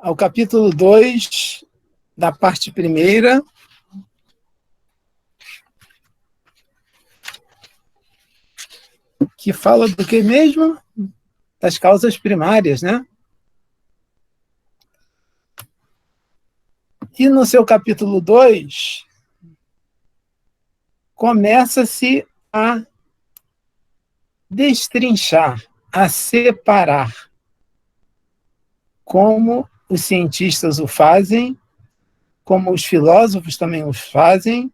ao capítulo 2, da parte primeira, que fala do que mesmo? Das causas primárias, né? E no seu capítulo 2, começa-se a destrinchar, a separar, como os cientistas o fazem, como os filósofos também o fazem,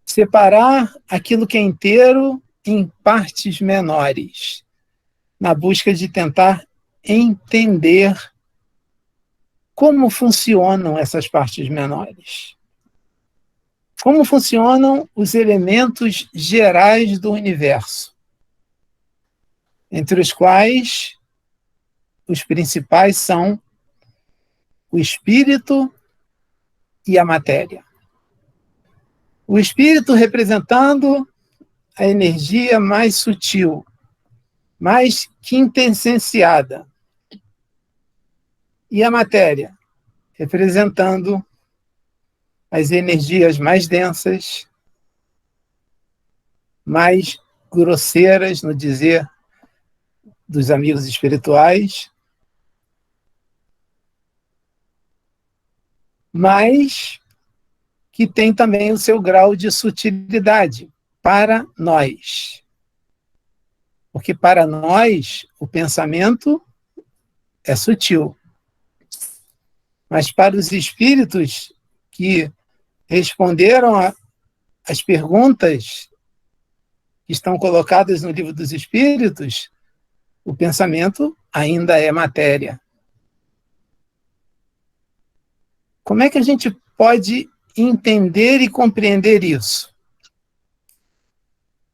separar aquilo que é inteiro em partes menores, na busca de tentar entender como funcionam essas partes menores. Como funcionam os elementos gerais do universo, entre os quais os principais são o espírito e a matéria. O espírito representando a energia mais sutil, mais quintessenciada, e a matéria representando as energias mais densas, mais grosseiras, no dizer dos amigos espirituais, mas que tem também o seu grau de sutilidade para nós. Porque para nós o pensamento é sutil, mas para os espíritos que responderam às perguntas que estão colocadas no Livro dos Espíritos, o pensamento ainda é matéria. Como é que a gente pode entender e compreender isso?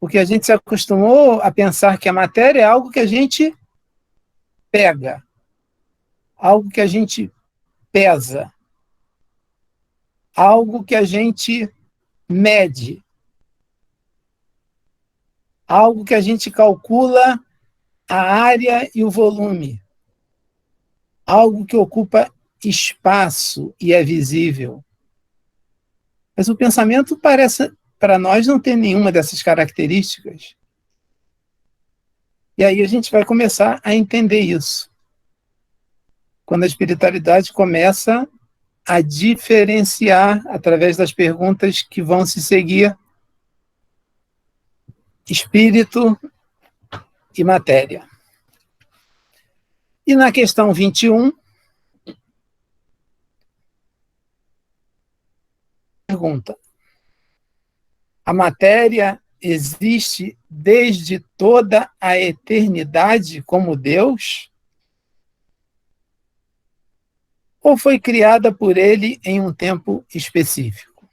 Porque a gente se acostumou a pensar que a matéria é algo que a gente pega, algo que a gente pesa, algo que a gente mede, algo que a gente calcula a área e o volume, algo que ocupa espaço e é visível. Mas o pensamento parece, para nós, não ter nenhuma dessas características. E aí a gente vai começar a entender isso. Quando a espiritualidade começa a diferenciar, através das perguntas que vão se seguir, espírito e matéria. E na questão 21, pergunta: a matéria existe desde toda a eternidade como Deus? Ou foi criada por ele em um tempo específico?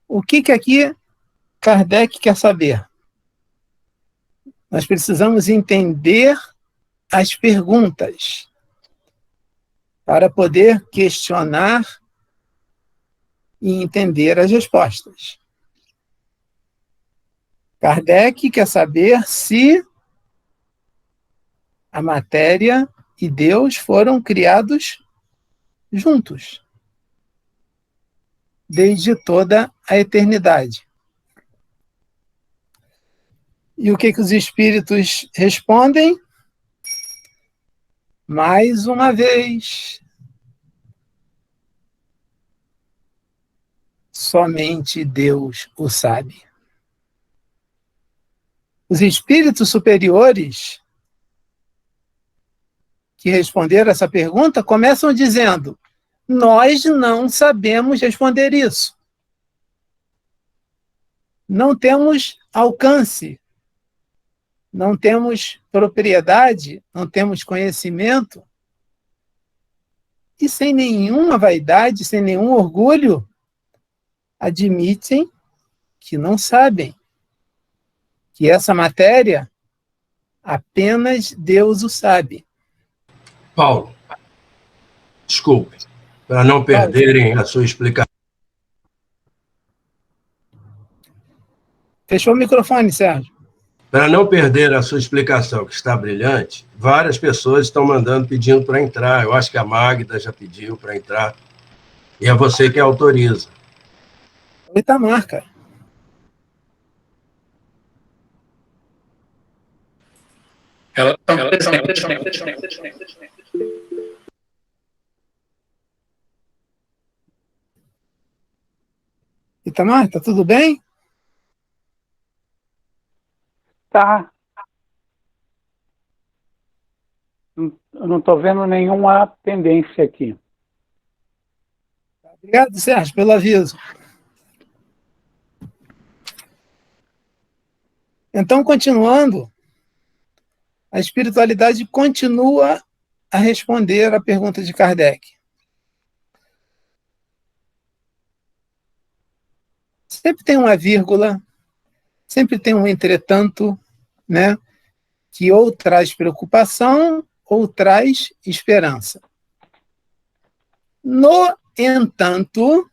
O que aqui Kardec quer saber? Nós precisamos entender as perguntas para poder questionar e entender as respostas. Kardec quer saber se a matéria e Deus foram criados juntos, desde toda a eternidade. E o que os espíritos respondem? Mais uma vez, somente Deus o sabe. Os espíritos superiores que responderam essa pergunta começam dizendo: nós não sabemos responder isso. Não temos alcance, não temos propriedade, não temos conhecimento. E sem nenhuma vaidade, sem nenhum orgulho, admitem que não sabem, que essa matéria apenas Deus o sabe. Paulo, desculpe, para não perderem a sua explicação. Fechou o microfone, Sérgio. Para não perder a sua explicação, que está brilhante, várias pessoas estão pedindo para entrar. Eu acho que a Magda já pediu para entrar. E é você que autoriza. O Itamar, cara. Itamar, tá tudo bem? Tá. Eu não estou vendo nenhuma tendência aqui. Obrigado, Sérgio, pelo aviso. Então, continuando, a espiritualidade continua a responder à pergunta de Kardec. Sempre tem uma vírgula, sempre tem um entretanto, né, que ou traz preocupação ou traz esperança. No entanto,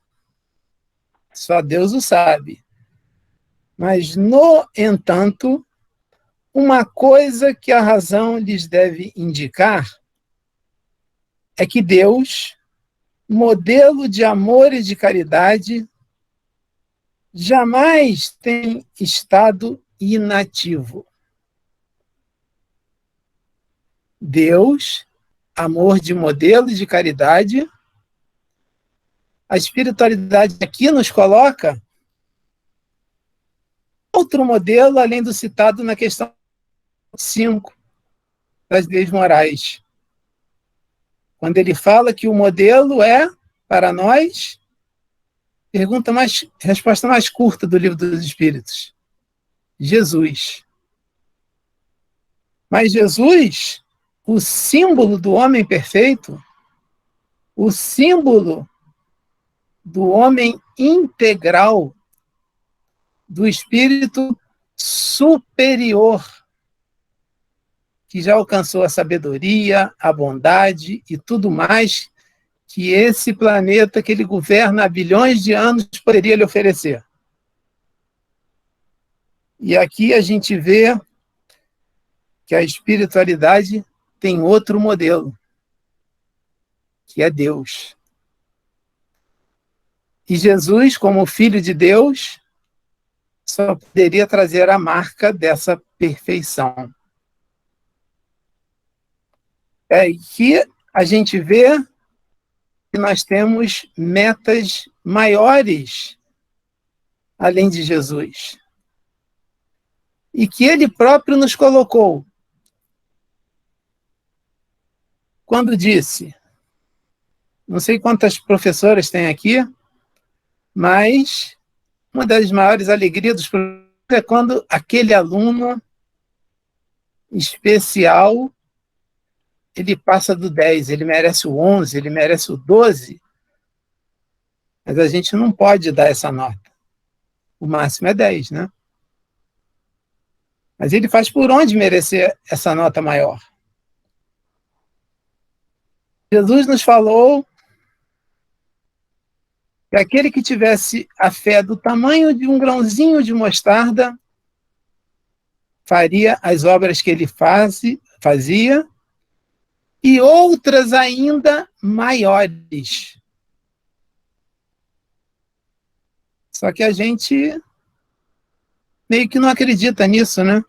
só Deus o sabe, mas, no entanto, uma coisa que a razão lhes deve indicar é que Deus, modelo de amor e de caridade, jamais tem estado inativo. Deus, amor de modelo e de caridade, a espiritualidade aqui nos coloca outro modelo além do citado na questão 5 das leis morais. Quando ele fala que o modelo é, para nós, resposta mais curta do Livro dos Espíritos: Jesus. Mas Jesus, o símbolo do homem perfeito, o símbolo do homem integral, do espírito superior, que já alcançou a sabedoria, a bondade e tudo mais que esse planeta que ele governa há bilhões de anos poderia lhe oferecer. E aqui a gente vê que a espiritualidade tem outro modelo, que é Deus. E Jesus, como Filho de Deus, só poderia trazer a marca dessa perfeição. É que a gente vê que nós temos metas maiores além de Jesus. E que ele próprio nos colocou. Quando disse, não sei quantas professoras tem aqui, mas uma das maiores alegrias dos professores é quando aquele aluno especial, ele passa do 10, ele merece o 11, ele merece o 12, mas a gente não pode dar essa nota. O máximo é 10, né? Mas ele faz por onde merecer essa nota maior. Jesus nos falou que aquele que tivesse a fé do tamanho de um grãozinho de mostarda faria as obras que ele fazia e outras ainda maiores. Só que a gente meio que não acredita nisso, né?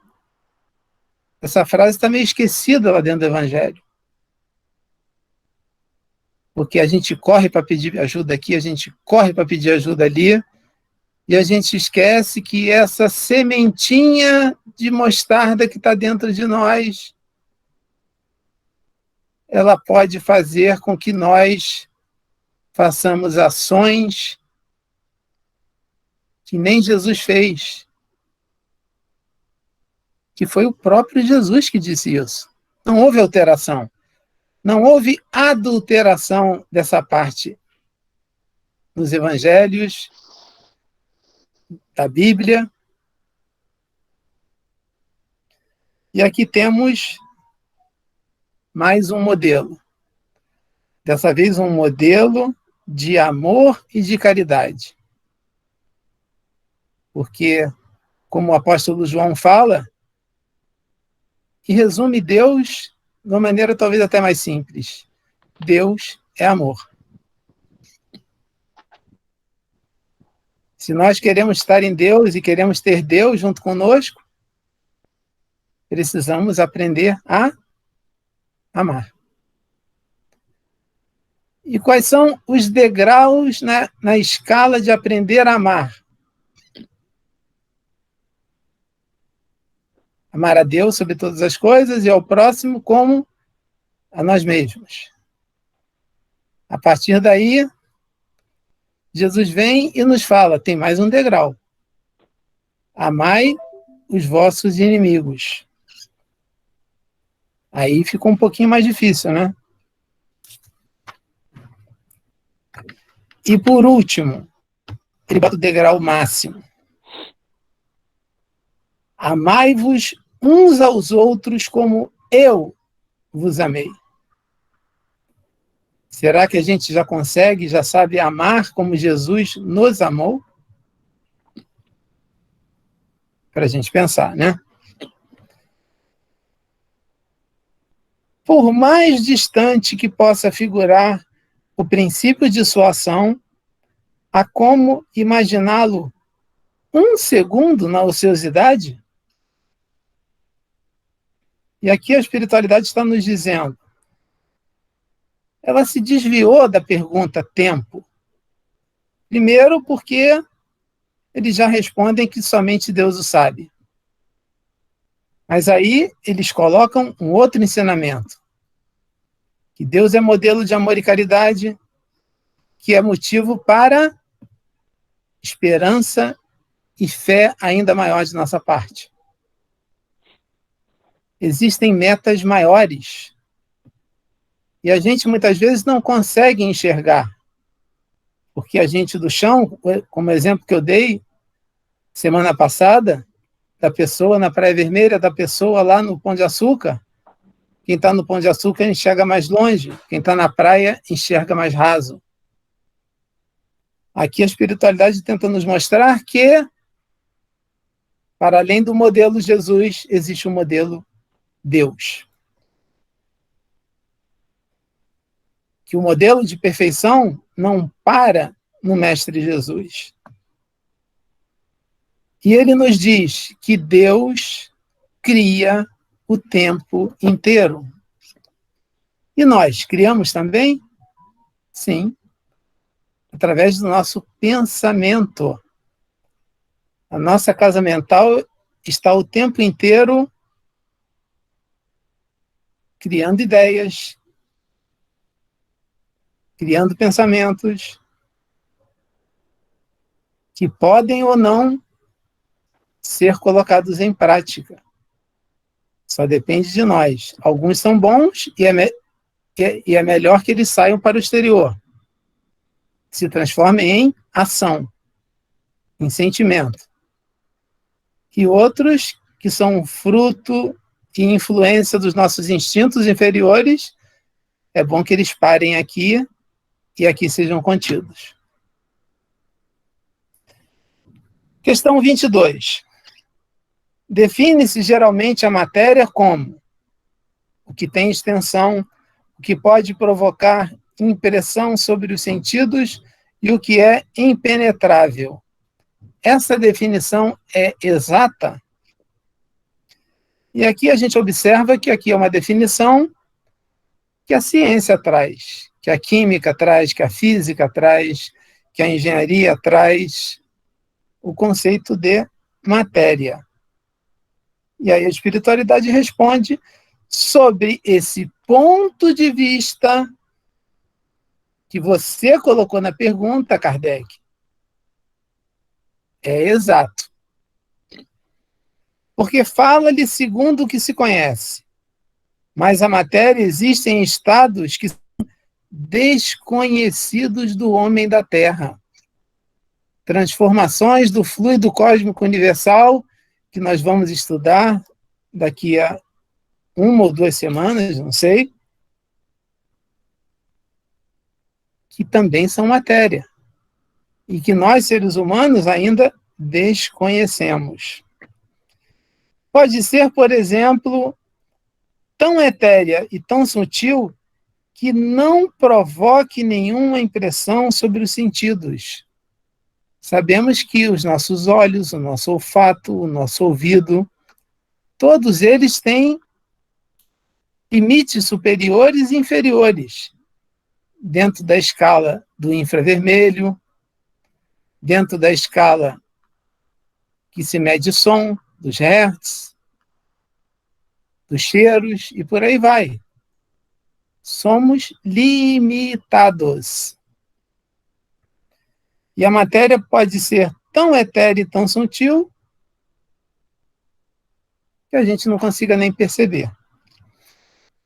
Essa frase está meio esquecida lá dentro do Evangelho. Porque a gente corre para pedir ajuda aqui, a gente corre para pedir ajuda ali, e a gente esquece que essa sementinha de mostarda que está dentro de nós, ela pode fazer com que nós façamos ações que nem Jesus fez. Que foi o próprio Jesus que disse isso. Não houve alteração. Não houve adulteração dessa parte nos evangelhos, da Bíblia. E aqui temos mais um modelo. Dessa vez um modelo de amor e de caridade. Porque, como o apóstolo João fala, e resume Deus de uma maneira talvez até mais simples. Deus é amor. Se nós queremos estar em Deus e queremos ter Deus junto conosco, precisamos aprender a amar. E quais são os degraus na escala de aprender a amar? Amar a Deus sobre todas as coisas e ao próximo como a nós mesmos. A partir daí, Jesus vem e nos fala, tem mais um degrau. Amai os vossos inimigos. Aí fica um pouquinho mais difícil, né? E por último, ele bota o degrau máximo. Amai-vos uns aos outros como eu vos amei. Será que a gente já consegue, já sabe amar como Jesus nos amou? Para a gente pensar, né? Por mais distante que possa figurar o princípio de sua ação, há como imaginá-lo um segundo na ociosidade? E aqui a espiritualidade está nos dizendo, ela se desviou da pergunta tempo. Primeiro porque eles já respondem que somente Deus o sabe. Mas aí eles colocam um outro ensinamento, que Deus é modelo de amor e caridade, que é motivo para esperança e fé ainda maior de nossa parte. Existem metas maiores e a gente muitas vezes não consegue enxergar, porque a gente do chão, como exemplo que eu dei semana passada, da pessoa na Praia Vermelha, da pessoa lá no Pão de Açúcar, quem está no Pão de Açúcar enxerga mais longe, quem está na praia enxerga mais raso. Aqui a espiritualidade tenta nos mostrar que, para além do modelo Jesus, existe um modelo Deus. Que o modelo de perfeição não para no Mestre Jesus. E ele nos diz que Deus cria o tempo inteiro. E nós criamos também? Sim. Através do nosso pensamento. A nossa casa mental está o tempo inteiro criando ideias, criando pensamentos que podem ou não ser colocados em prática. Só depende de nós. Alguns são bons e é melhor que eles saiam para o exterior. Se transformem em ação, em sentimento. E outros que são fruto e influência dos nossos instintos inferiores, é bom que eles parem aqui e aqui sejam contidos. Questão 22. Define-se geralmente a matéria como o que tem extensão, o que pode provocar impressão sobre os sentidos e o que é impenetrável. Essa definição é exata? E aqui a gente observa que aqui é uma definição que a ciência traz, que a química traz, que a física traz, que a engenharia traz, o conceito de matéria. E aí a espiritualidade responde sobre esse ponto de vista que você colocou na pergunta, Kardec. É exato. Porque fala-lhe segundo o que se conhece. Mas a matéria existe em estados que são desconhecidos do homem da Terra. Transformações do fluido cósmico universal, que nós vamos estudar daqui a 1 ou 2 semanas, não sei, que também são matéria. E que nós, seres humanos, ainda desconhecemos. Pode ser, por exemplo, tão etérea e tão sutil que não provoque nenhuma impressão sobre os sentidos. Sabemos que os nossos olhos, o nosso olfato, o nosso ouvido, todos eles têm limites superiores e inferiores, dentro da escala do infravermelho, dentro da escala que se mede som, dos hertz, dos cheiros e por aí vai. Somos limitados. E a matéria pode ser tão etérea e tão sutil que a gente não consiga nem perceber.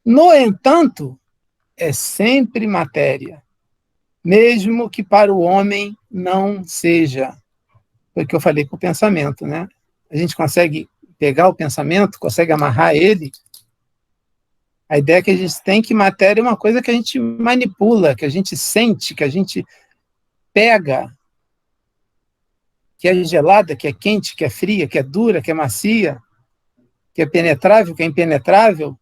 No entanto, é sempre matéria, mesmo que para o homem não seja. Foi o que eu falei com o pensamento, né? A gente consegue pegar o pensamento, consegue amarrar ele. A ideia é que a gente tem que matéria é uma coisa que a gente manipula, que a gente sente, que a gente pega, que é gelada, que é quente, que é fria, que é dura, que é macia, que é penetrável, que é impenetrável,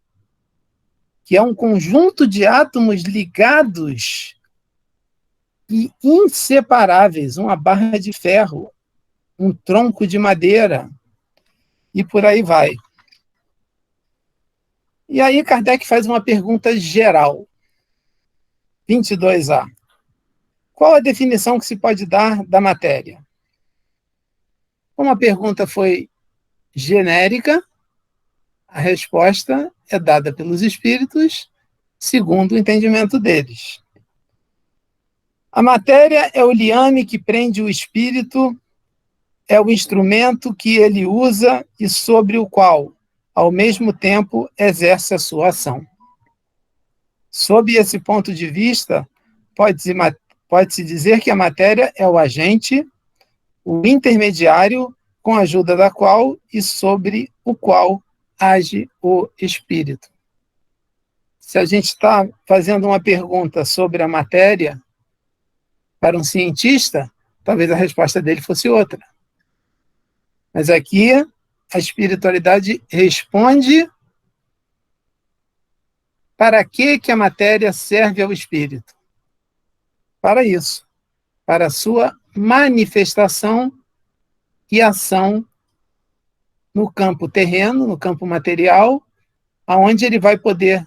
que é um conjunto de átomos ligados e inseparáveis, uma barra de ferro, um tronco de madeira, e por aí vai. E aí Kardec faz uma pergunta geral. 22A. Qual a definição que se pode dar da matéria? Como a pergunta foi genérica, a resposta é dada pelos espíritos segundo o entendimento deles. A matéria é o liame que prende o espírito, é o instrumento que ele usa e sobre o qual, ao mesmo tempo, exerce a sua ação. Sob esse ponto de vista, pode-se dizer que a matéria é o agente, o intermediário, com a ajuda da qual e sobre o qual age o espírito. Se a gente está fazendo uma pergunta sobre a matéria para um cientista, talvez a resposta dele fosse outra. Mas aqui a espiritualidade responde para que a matéria serve ao espírito. Para isso, para a sua manifestação e ação no campo terreno, no campo material, aonde ele vai poder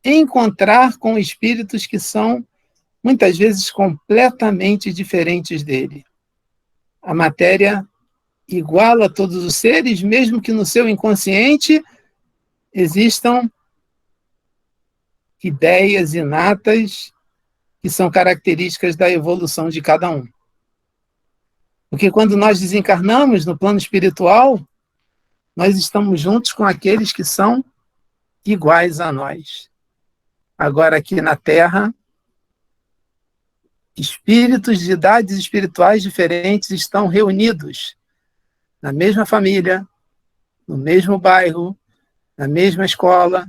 encontrar com espíritos que são, muitas vezes, completamente diferentes dele. A matéria iguala todos os seres, mesmo que no seu inconsciente existam ideias inatas que são características da evolução de cada um. Porque quando nós desencarnamos no plano espiritual, nós estamos juntos com aqueles que são iguais a nós. Agora, aqui na Terra, espíritos de idades espirituais diferentes estão reunidos na mesma família, no mesmo bairro, na mesma escola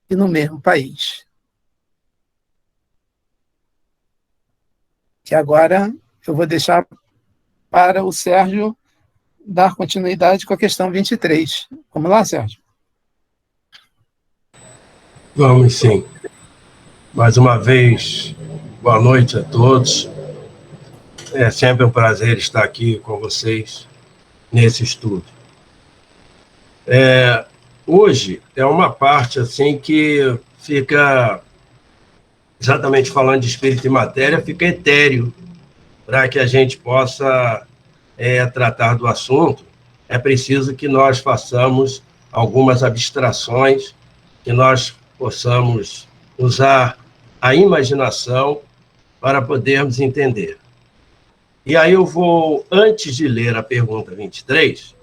e no mesmo país. E agora eu vou deixar para o Sérgio dar continuidade com a questão 23. Vamos lá, Sérgio? Vamos sim. Mais uma vez, boa noite a todos. É sempre um prazer estar aqui com vocês nesse estudo. Hoje é uma parte assim que fica, exatamente falando de espírito e matéria, fica etéreo. Para que a gente possa tratar do assunto, é preciso que nós façamos algumas abstrações, que nós possamos usar a imaginação para podermos entender. E aí eu vou, antes de ler a pergunta 23,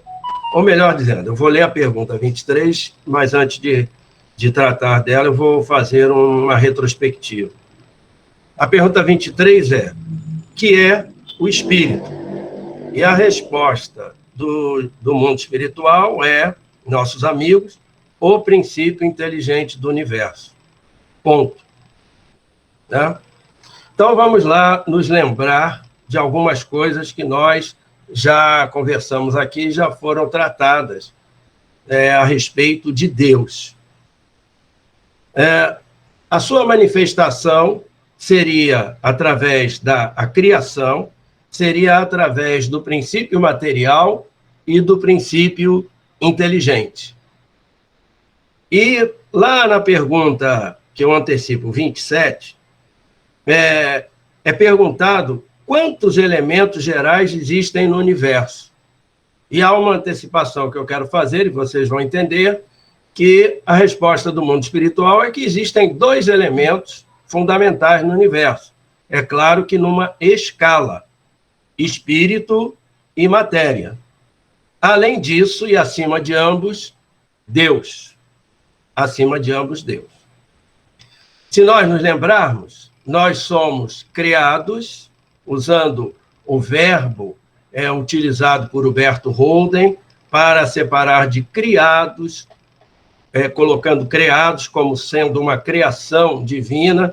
ou melhor dizendo, eu vou ler a pergunta 23, mas antes de tratar dela, eu vou fazer uma retrospectiva. A pergunta 23 é: que é o espírito? E a resposta do mundo espiritual é, nossos amigos, o princípio inteligente do universo. Ponto. Né? Então, vamos lá nos lembrar de algumas coisas que nós já conversamos aqui, já foram tratadas a respeito de Deus. A sua manifestação seria através da criação, seria através do princípio material e do princípio inteligente. E lá na pergunta que eu antecipo, 27, é perguntado quantos elementos gerais existem no universo. E há uma antecipação que eu quero fazer, e vocês vão entender, que a resposta do mundo espiritual é que existem 2 elementos fundamentais no universo. É claro que numa escala, espírito e matéria. Além disso, e acima de ambos, Deus. Acima de ambos, Deus. Se nós nos lembrarmos, nós somos criados, usando o verbo utilizado por Huberto Holden, para separar de criados, colocando criados como sendo uma criação divina,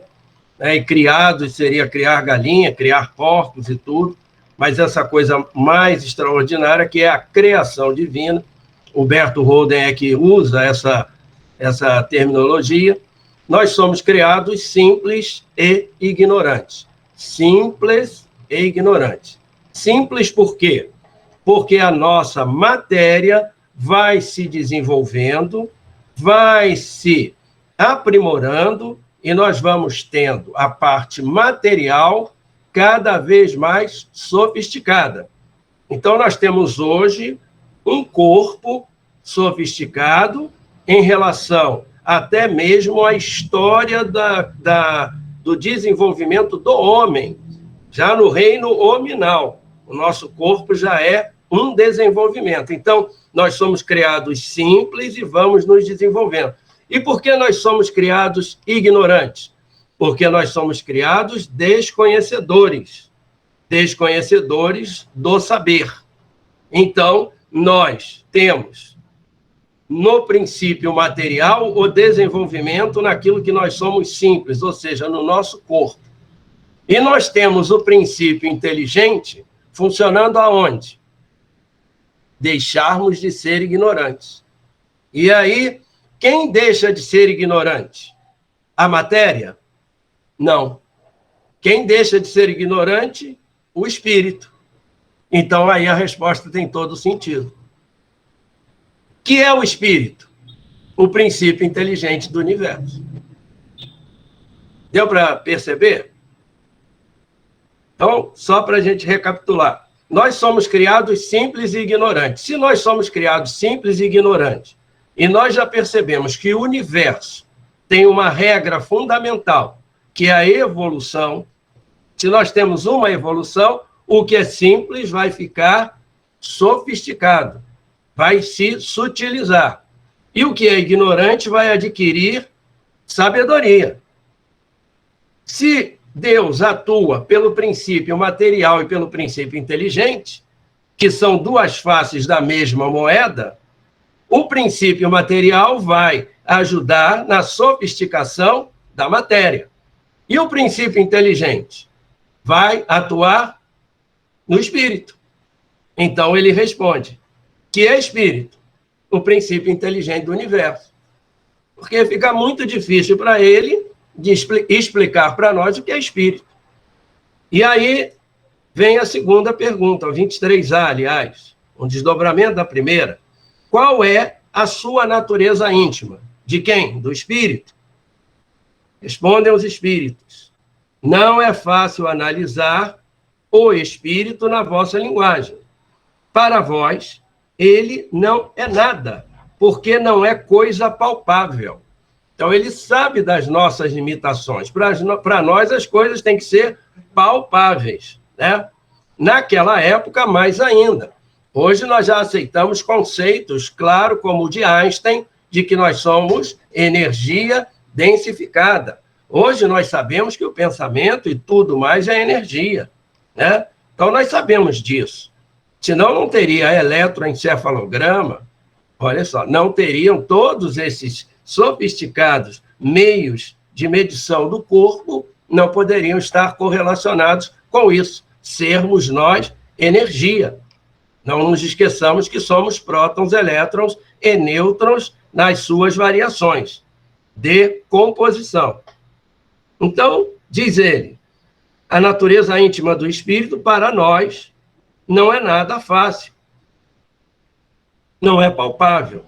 e criados seria criar galinha, criar porcos e tudo, mas essa coisa mais extraordinária que é a criação divina. Huberto Holden é que usa essa terminologia. Nós somos criados simples e ignorantes. Simples e ignorantes. Simples por quê? Porque a nossa matéria vai se desenvolvendo, vai se aprimorando, e nós vamos tendo a parte material cada vez mais sofisticada. Então, nós temos hoje um corpo sofisticado em relação até mesmo à história do desenvolvimento do homem. Já no reino hominal, o nosso corpo já é um desenvolvimento. Então, nós somos criados simples e vamos nos desenvolvendo. E por que nós somos criados ignorantes? Porque nós somos criados desconhecedores do saber. Então, nós temos, no princípio material, o desenvolvimento naquilo que nós somos simples, ou seja, no nosso corpo. E nós temos o princípio inteligente funcionando aonde? Deixarmos de ser ignorantes. E aí, quem deixa de ser ignorante? A matéria? Não. Quem deixa de ser ignorante? O espírito. Então, aí a resposta tem todo o sentido. O que é o espírito? O princípio inteligente do universo. Deu para perceber? Então, só para a gente recapitular. Nós somos criados simples e ignorantes. Se nós somos criados simples e ignorantes, e nós já percebemos que o universo tem uma regra fundamental, que é a evolução, se nós temos uma evolução, o que é simples vai ficar sofisticado, vai se sutilizar. E o que é ignorante vai adquirir sabedoria. Se Deus atua pelo princípio material e pelo princípio inteligente, que são 2 faces da mesma moeda, o princípio material vai ajudar na sofisticação da matéria. E o princípio inteligente vai atuar no espírito. Então, ele responde, que é espírito? O princípio inteligente do universo. Porque fica muito difícil para ele de explicar para nós o que é espírito. E aí vem a segunda pergunta, o 23A, aliás, um desdobramento da primeira. Qual é a sua natureza íntima? De quem? Do espírito? Respondem os espíritos. Não é fácil analisar o espírito na vossa linguagem. Para vós, ele não é nada, porque não é coisa palpável. Então, ele sabe das nossas limitações. Para nós, as coisas têm que ser palpáveis, né? Naquela época, mais ainda. Hoje, nós já aceitamos conceitos, claro, como o de Einstein, de que nós somos energia densificada. Hoje, nós sabemos que o pensamento e tudo mais é energia, né? Então, nós sabemos disso. Senão, não teria eletroencefalograma, olha só, não teriam todos esses sofisticados meios de medição do corpo, não poderiam estar correlacionados com isso, sermos nós energia. Não nos esqueçamos que somos prótons, elétrons e nêutrons nas suas variações. decomposição. Então, diz ele, a natureza íntima do espírito, para nós, não é nada fácil. Não é palpável.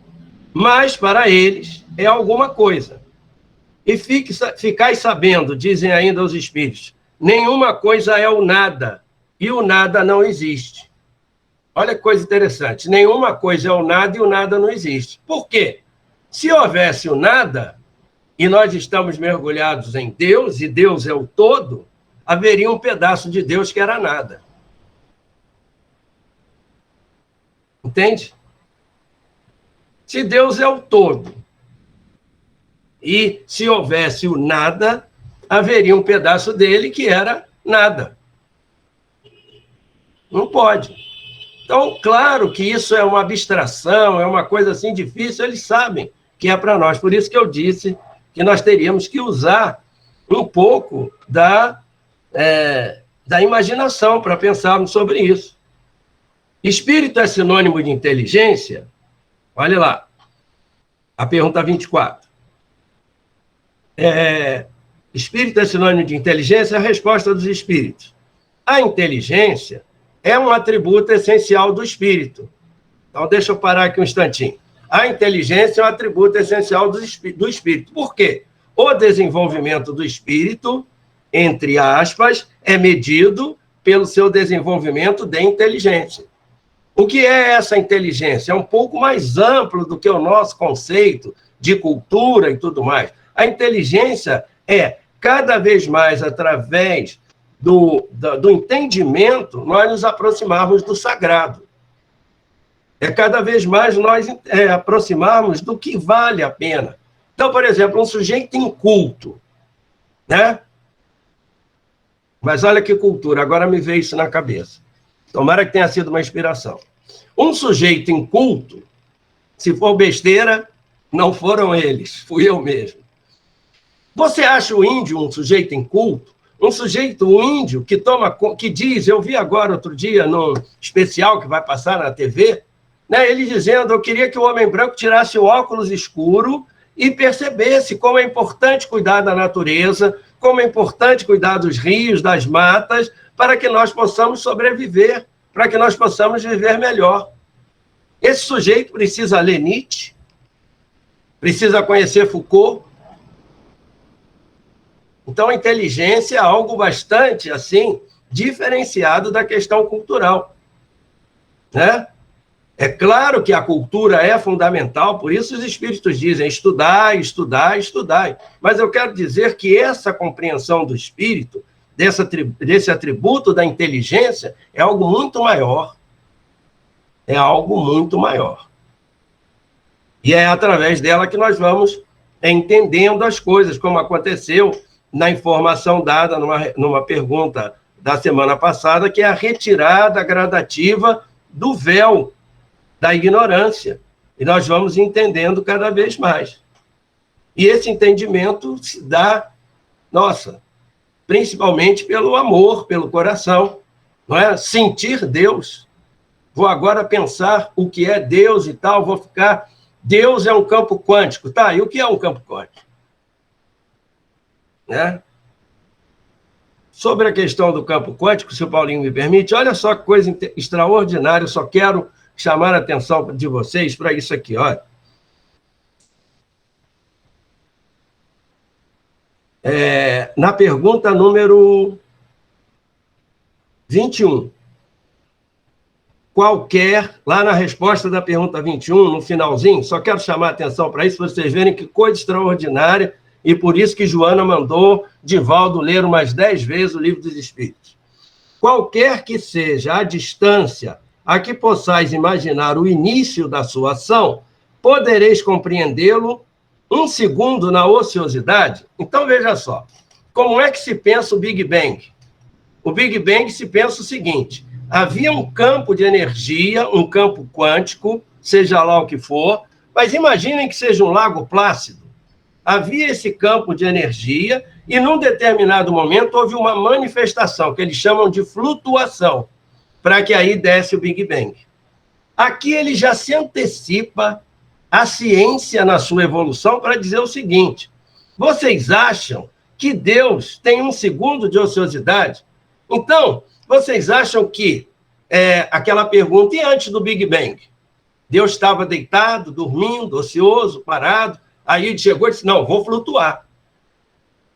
Mas, para eles, é alguma coisa. E ficai sabendo, dizem ainda os espíritos, nenhuma coisa é o nada, e o nada não existe. Olha que coisa interessante. Nenhuma coisa é o nada e o nada não existe. Por quê? Se houvesse o nada, e nós estamos mergulhados em Deus, e Deus é o todo, haveria um pedaço de Deus que era nada. Entende? Se Deus é o todo, e se houvesse o nada, haveria um pedaço dele que era nada. Não pode. Então, claro que isso é uma abstração, é uma coisa assim difícil, eles sabem que é para nós. Por isso que eu disse que nós teríamos que usar um pouco da imaginação para pensarmos sobre isso. Espírito é sinônimo de inteligência? Olha lá, a pergunta 24. Espírito é sinônimo de inteligência? A resposta dos espíritos. A inteligência é um atributo essencial do espírito. Então, deixa eu parar aqui um instantinho. A inteligência é um atributo essencial do espírito. Por quê? O desenvolvimento do espírito, entre aspas, é medido pelo seu desenvolvimento de inteligência. O que é essa inteligência? É um pouco mais amplo do que o nosso conceito de cultura e tudo mais. A inteligência é, cada vez mais, através do entendimento, nós nos aproximarmos do sagrado. É cada vez mais nós aproximarmos do que vale a pena. Então, por exemplo, um sujeito inculto, né? Mas olha que cultura, agora me veio isso na cabeça. Tomara que tenha sido uma inspiração. Um sujeito inculto, se for besteira, não foram eles, fui eu mesmo. Você acha o índio um sujeito inculto? Um sujeito índio que diz, eu vi agora outro dia no especial que vai passar na TV, né, ele dizendo, eu queria que o homem branco tirasse o óculos escuro e percebesse como é importante cuidar da natureza, como é importante cuidar dos rios, das matas, para que nós possamos sobreviver, para que nós possamos viver melhor. Esse sujeito precisa ler Nietzsche, precisa conhecer Foucault. Então, a inteligência é algo bastante, assim, diferenciado da questão cultural, né? É claro que a cultura é fundamental, por isso os espíritos dizem estudar, estudar, estudar. Mas eu quero dizer que essa compreensão do espírito, desse atributo da inteligência, é algo muito maior. É algo muito maior. E é através dela que nós vamos entendendo as coisas, como aconteceu na informação dada numa pergunta da semana passada, que é a retirada gradativa do véu da ignorância. E nós vamos entendendo cada vez mais. E esse entendimento se dá, principalmente pelo amor, pelo coração, não é? Sentir Deus. Vou agora pensar o que é Deus e tal, vou ficar... Deus é um campo quântico. Tá, e o que é um campo quântico? Né? Sobre a questão do campo quântico, se o Paulinho me permite, olha só que coisa extraordinária, eu só quero chamar a atenção de vocês para isso aqui, olha. Na pergunta número 21, lá na resposta da pergunta 21, no finalzinho, só quero chamar a atenção para isso, para vocês verem que coisa extraordinária, e por isso que Joana mandou Divaldo ler umas 10 vezes o Livro dos Espíritos. Qualquer que seja a distância a que possais imaginar o início da sua ação, podereis compreendê-lo um segundo na ociosidade. Então, veja só, como é que se pensa o Big Bang? O Big Bang se pensa o seguinte, havia um campo de energia, um campo quântico, seja lá o que for, mas imaginem que seja um lago plácido. Havia esse campo de energia e, num determinado momento, houve uma manifestação, que eles chamam de flutuação, para que aí desse o Big Bang. Aqui ele já se antecipa a ciência na sua evolução para dizer o seguinte, Vocês acham que Deus tem um segundo de ociosidade? Então, vocês acham que aquela pergunta, e antes do Big Bang? Deus estava deitado, dormindo, ocioso, parado, aí ele chegou e disse, não, vou flutuar.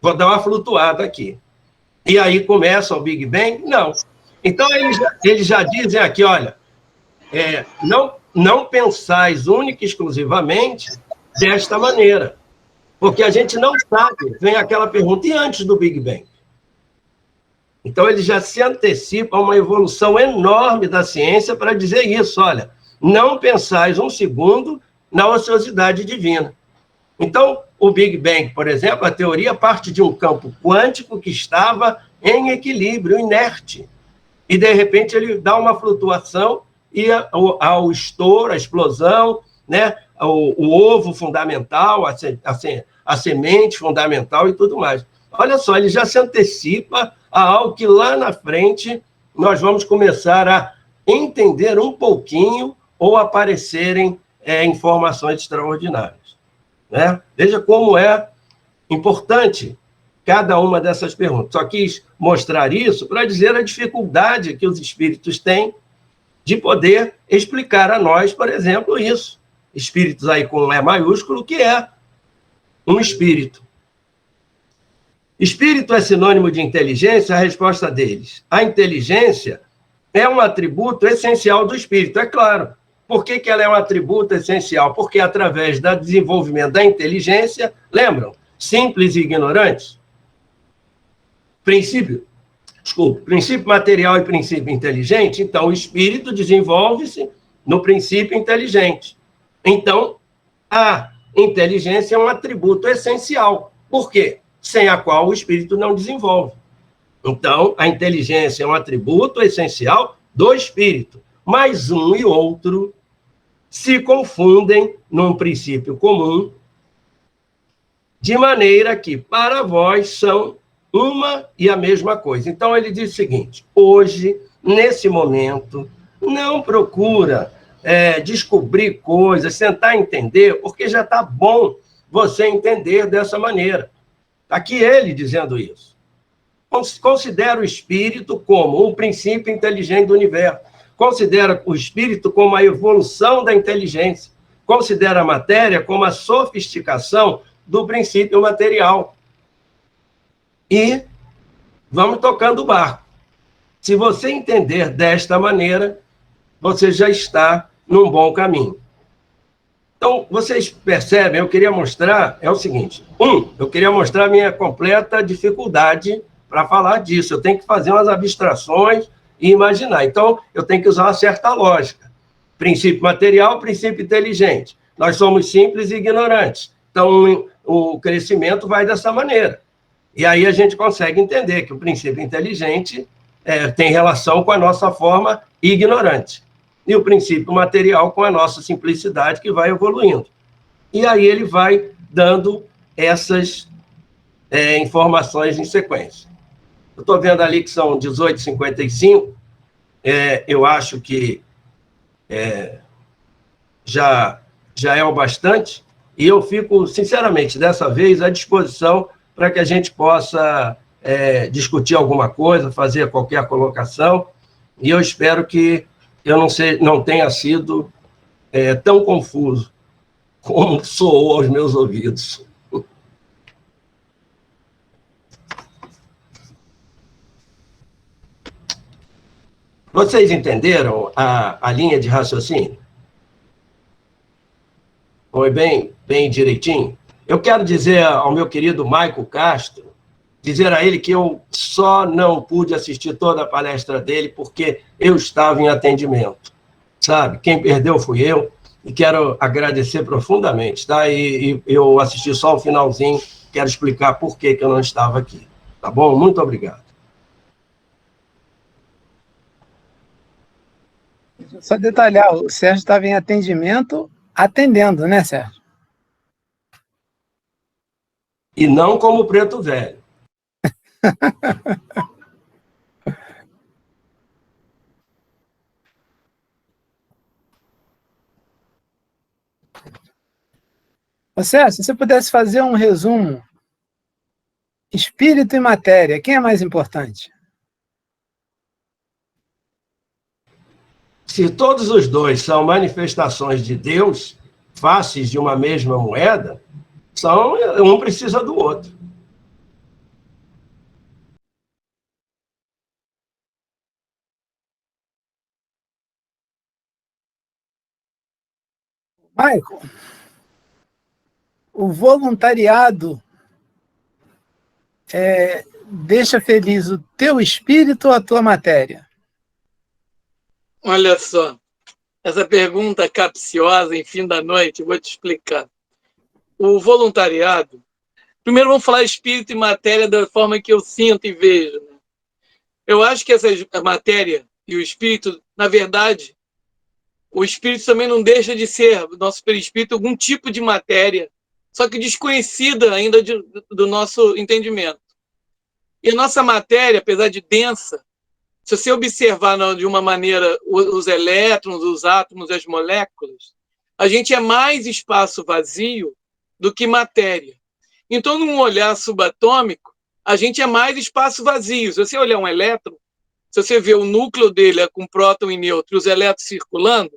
Vou dar uma flutuada aqui. E aí começa o Big Bang? Não. Então, eles já dizem aqui, olha, não pensais única e exclusivamente desta maneira. Porque a gente não sabe, vem aquela pergunta, e antes do Big Bang? Então, ele já se antecipa a uma evolução enorme da ciência para dizer isso, olha, não pensais um segundo na ociosidade divina. Então, o Big Bang, por exemplo, a teoria parte de um campo quântico que estava em equilíbrio, inerte. E, de repente, ele dá uma flutuação e ao estouro, a explosão, né? o ovo fundamental, a semente fundamental e tudo mais. Olha só, ele já se antecipa a algo que lá na frente nós vamos começar a entender um pouquinho ou aparecerem informações extraordinárias. Né? Veja como é importante cada uma dessas perguntas. Só quis mostrar isso para dizer a dificuldade que os espíritos têm de poder explicar a nós, por exemplo, isso. Espíritos aí com E maiúsculo, que é um espírito. Espírito é sinônimo de inteligência? A resposta deles. A inteligência é um atributo essencial do espírito, é claro. Por que ela é um atributo essencial? Porque através do desenvolvimento da inteligência, lembram? Simples e ignorantes. Princípio material e princípio inteligente, então o espírito desenvolve-se no princípio inteligente. Então, a inteligência é um atributo essencial. Por quê? Sem a qual o espírito não desenvolve. Então, a inteligência é um atributo essencial do espírito, mas um e outro se confundem num princípio comum, de maneira que, para vós, são uma e a mesma coisa. Então, ele diz o seguinte, hoje, nesse momento, não procura descobrir coisas, tentar entender, porque já está bom você entender dessa maneira. Está aqui ele dizendo isso. Considera o espírito como um princípio inteligente do universo. Considera o espírito como a evolução da inteligência. Considera a matéria como a sofisticação do princípio material. E vamos tocando o barco. Se você entender desta maneira, você já está num bom caminho. Então, vocês percebem, eu queria mostrar, é o seguinte, eu queria mostrar a minha completa dificuldade para falar disso. Eu tenho que fazer umas abstrações e imaginar. Então, eu tenho que usar uma certa lógica. Princípio material, princípio inteligente. Nós somos simples e ignorantes. Então, o crescimento vai dessa maneira. E aí a gente consegue entender que o princípio inteligente tem relação com a nossa forma ignorante. E o princípio material com a nossa simplicidade que vai evoluindo. E aí ele vai dando essas informações em sequência. Eu estou vendo ali que são 18h55, eu acho que já é o bastante, e eu fico, sinceramente, dessa vez, à disposição para que a gente possa discutir alguma coisa, fazer qualquer colocação, e eu espero que eu não tenha sido tão confuso como soou aos meus ouvidos. Vocês entenderam a linha de raciocínio? Foi bem direitinho? Eu quero dizer ao meu querido Maico Castro, dizer a ele que eu só não pude assistir toda a palestra dele porque eu estava em atendimento, sabe? Quem perdeu fui eu, e quero agradecer profundamente, tá? E eu assisti só o finalzinho, quero explicar por que eu não estava aqui, tá bom? Muito obrigado. Só detalhar, o Sérgio estava em atendimento, atendendo, né, Sérgio? E não como preto velho. Ô, Sérgio, se você pudesse fazer um resumo Espírito e matéria, quem é mais importante? Se todos os dois são manifestações de Deus, faces de uma mesma moeda, um precisa do outro. Michael, o voluntariado deixa feliz o teu espírito ou a tua matéria? Olha só, essa pergunta capciosa em fim da noite, vou te explicar. O voluntariado, primeiro vamos falar espírito e matéria da forma que eu sinto e vejo. Né? Eu acho que a matéria e o espírito, na verdade, o espírito também não deixa de ser, o nosso perispírito, algum tipo de matéria, só que desconhecida ainda do nosso entendimento. E a nossa matéria, apesar de densa, se você observar de uma maneira os elétrons, os átomos, as moléculas, a gente é mais espaço vazio do que matéria. Então, num olhar subatômico, a gente é mais espaço vazio. Se você olhar um elétron, se você vê o núcleo dele com próton e nêutron e os elétrons circulando,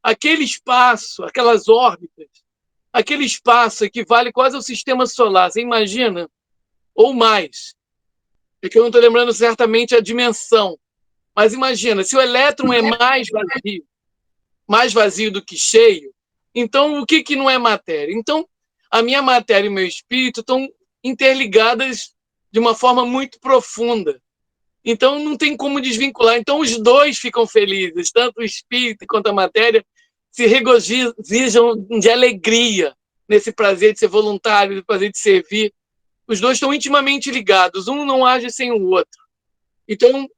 aquele espaço, aquelas órbitas, aquele espaço equivale quase ao sistema solar. Você imagina? Ou mais. É que eu não estou lembrando certamente a dimensão. Mas imagina, se o elétron é mais vazio do que cheio, então o que não é matéria? Então, a minha matéria e o meu espírito estão interligadas de uma forma muito profunda. Então, não tem como desvincular. Então, os dois ficam felizes, tanto o espírito quanto a matéria se regozijam de alegria nesse prazer de ser voluntário, no prazer de servir. Os dois estão intimamente ligados, um não age sem o outro. Então,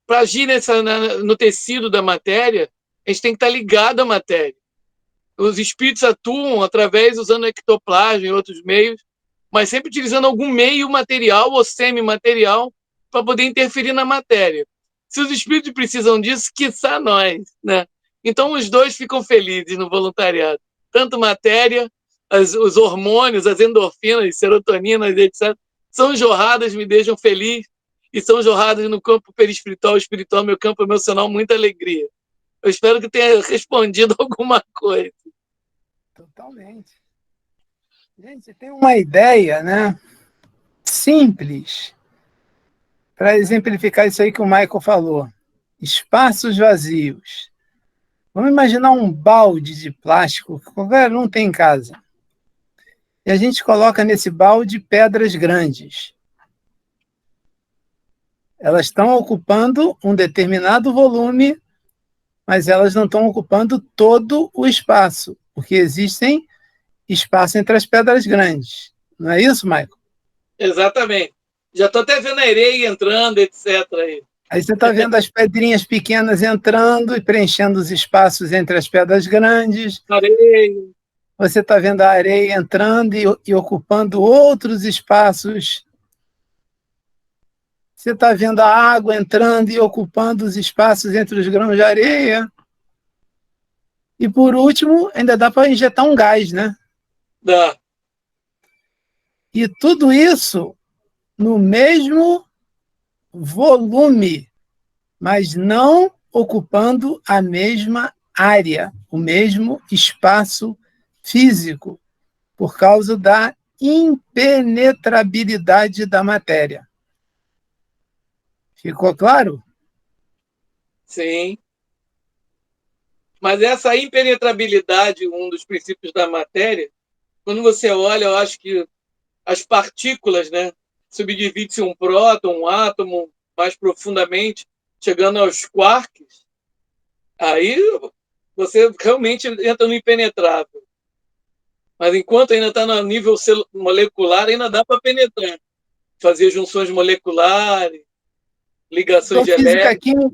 para agir no tecido da matéria, a gente tem que estar ligado à matéria. Os espíritos atuam usando ectoplasma e outros meios, mas sempre utilizando algum meio material ou semimaterial para poder interferir na matéria. Se os espíritos precisam disso, quiçá nós, né? Então, os dois ficam felizes no voluntariado. Tanto matéria, os hormônios, as endorfinas, serotoninas, etc., são jorradas, me deixam feliz, e são jorradas no campo perispiritual, espiritual, meu campo emocional, muita alegria. Eu espero que tenha respondido alguma coisa. Totalmente. Gente, tem uma ideia, né, simples, para exemplificar isso aí que o Michael falou. Espaços vazios. Vamos imaginar um balde de plástico que qualquer um tem em casa. E a gente coloca nesse balde pedras grandes. Elas estão ocupando um determinado volume, mas elas não estão ocupando todo o espaço, porque existem espaço entre as pedras grandes. Não é isso, Michael? Exatamente. Já estou até vendo a areia entrando, etc. Aí você está vendo as pedrinhas pequenas entrando e preenchendo os espaços entre as pedras grandes. Areia. Você está vendo a areia entrando e ocupando outros espaços. Você está vendo a água entrando e ocupando os espaços entre os grãos de areia. E, por último, ainda dá para injetar um gás, né? Dá. E tudo isso no mesmo volume, mas não ocupando a mesma área, o mesmo espaço físico, por causa da impenetrabilidade da matéria. Ficou claro? Sim. Mas essa impenetrabilidade, um dos princípios da matéria, quando você olha, eu acho que as partículas, né, subdivide-se um próton, um átomo, mais profundamente, chegando aos quarks, aí você realmente entra no impenetrável. Mas enquanto ainda está no nível molecular, ainda dá para penetrar. Fazer junções moleculares, ligações de elétrons.